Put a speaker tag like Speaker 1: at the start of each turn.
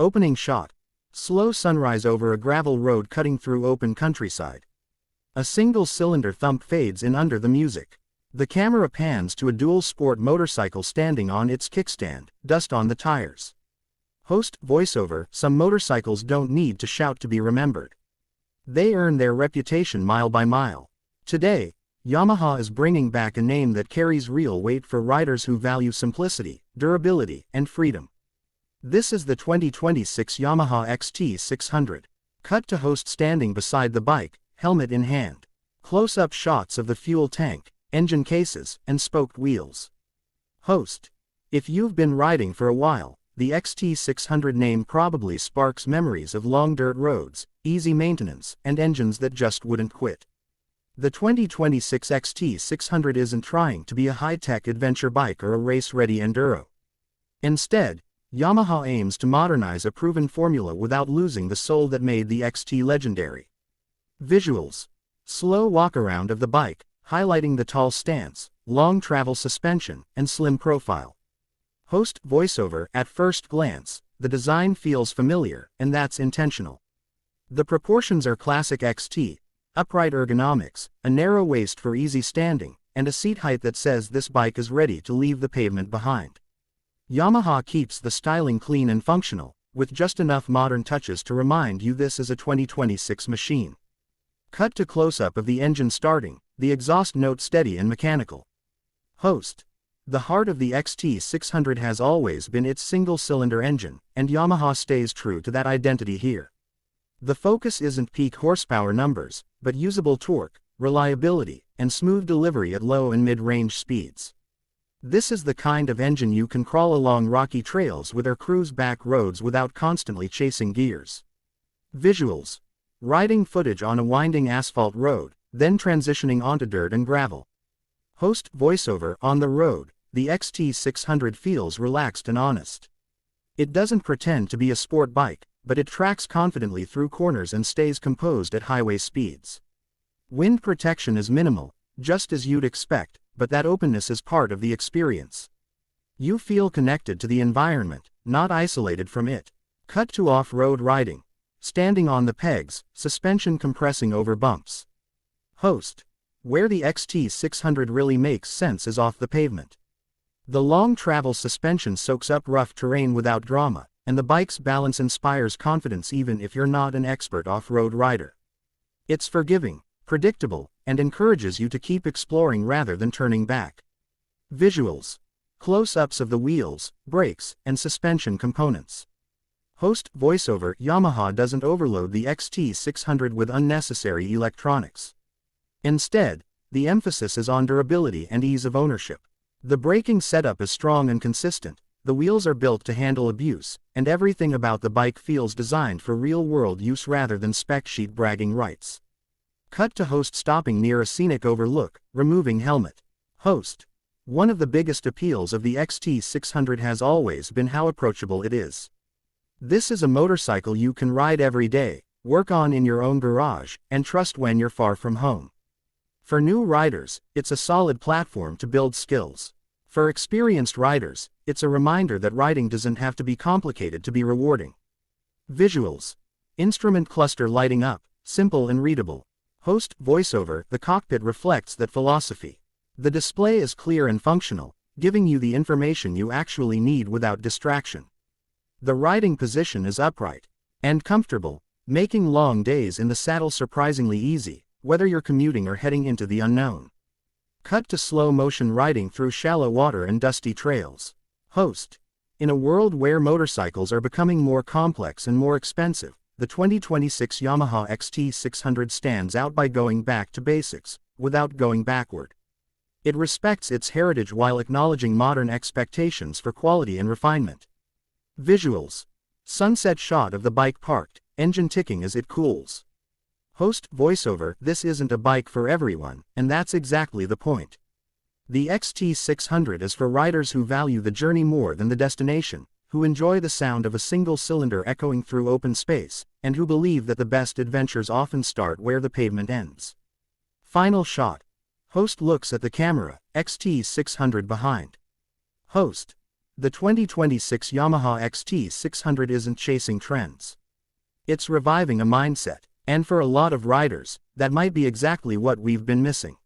Speaker 1: Opening shot. Slow sunrise over a gravel road cutting through open countryside. A single-cylinder thump fades in under the music. The camera pans to a dual-sport motorcycle standing on its kickstand, dust on the tires. Host voiceover: some motorcycles don't need to shout to be remembered. They earn their reputation mile by mile. Today, Yamaha is bringing back a name that carries real weight for riders who value simplicity, durability, and freedom. This is the 2026 Yamaha XT600. Cut to host standing beside the bike, helmet in hand. Close-up shots of the fuel tank, engine cases, and spoked wheels. Host: if you've been riding for a while, the XT600 name probably sparks memories of long dirt roads, easy maintenance, and engines that just wouldn't quit. The 2026 XT600 isn't trying to be a high-tech adventure bike or a race-ready enduro. Instead, Yamaha aims to modernize a proven formula without losing the soul that made the XT legendary. Visuals: slow walk-around of the bike, highlighting the tall stance, long travel suspension, and slim profile. Host voiceover: at first glance, the design feels familiar, and that's intentional. The proportions are classic XT, upright ergonomics, a narrow waist for easy standing, and a seat height that says this bike is ready to leave the pavement behind. Yamaha keeps the styling clean and functional, with just enough modern touches to remind you this is a 2026 machine. Cut to close-up of the engine starting, the exhaust note steady and mechanical. Host: the heart of the XT600 has always been its single-cylinder engine, and Yamaha stays true to that identity here. The focus isn't peak horsepower numbers, but usable torque, reliability, and smooth delivery at low and mid-range speeds. This is the kind of engine you can crawl along rocky trails with or cruise back roads without constantly chasing gears. Visuals: riding footage on a winding asphalt road, then transitioning onto dirt and gravel. Host voiceover: on the road, the XT600 feels relaxed and honest. It doesn't pretend to be a sport bike, but it tracks confidently through corners and stays composed at highway speeds. Wind protection is minimal, just as you'd expect, but that openness is part of the experience. You feel connected to the environment, not isolated from it. Cut to off-road riding. Standing on the pegs, suspension compressing over bumps. Host: where the XT600 really makes sense is off the pavement. The long travel suspension soaks up rough terrain without drama, and the bike's balance inspires confidence even if you're not an expert off-road rider. It's forgiving, predictable, and encourages you to keep exploring rather than turning back. Visuals: close-ups of the wheels, brakes, and suspension components. Host voiceover: Yamaha doesn't overload the XT600 with unnecessary electronics. Instead, the emphasis is on durability and ease of ownership. The braking setup is strong and consistent, the wheels are built to handle abuse, and everything about the bike feels designed for real-world use rather than spec sheet bragging rights. Cut to host stopping near a scenic overlook, removing helmet. Host: one of the biggest appeals of the XT600 has always been how approachable it is. This is a motorcycle you can ride every day, work on in your own garage, and trust when you're far from home. For new riders, it's a solid platform to build skills. For experienced riders, it's a reminder that riding doesn't have to be complicated to be rewarding. Visuals: instrument cluster lighting up, simple and readable. Host voiceover: the cockpit reflects that philosophy. The display is clear and functional, giving you the information you actually need without distraction. The riding position is upright and comfortable, making long days in the saddle surprisingly easy, whether you're commuting or heading into the unknown. Cut to slow-motion riding through shallow water and dusty trails. Host: in a world where motorcycles are becoming more complex and more expensive, the 2026 Yamaha XT600 stands out by going back to basics, without going backward. It respects its heritage while acknowledging modern expectations for quality and refinement. Visuals: sunset shot of the bike parked, engine ticking as it cools. Host voiceover: this isn't a bike for everyone, and that's exactly the point. The XT600 is for riders who value the journey more than the destination, who enjoy the sound of a single cylinder echoing through open space, and who believe that the best adventures often start where the pavement ends. Final shot. Host looks at the camera, XT600 behind. Host: The 2026 Yamaha XT600 isn't chasing trends. It's reviving a mindset, and for a lot of riders, that might be exactly what we've been missing.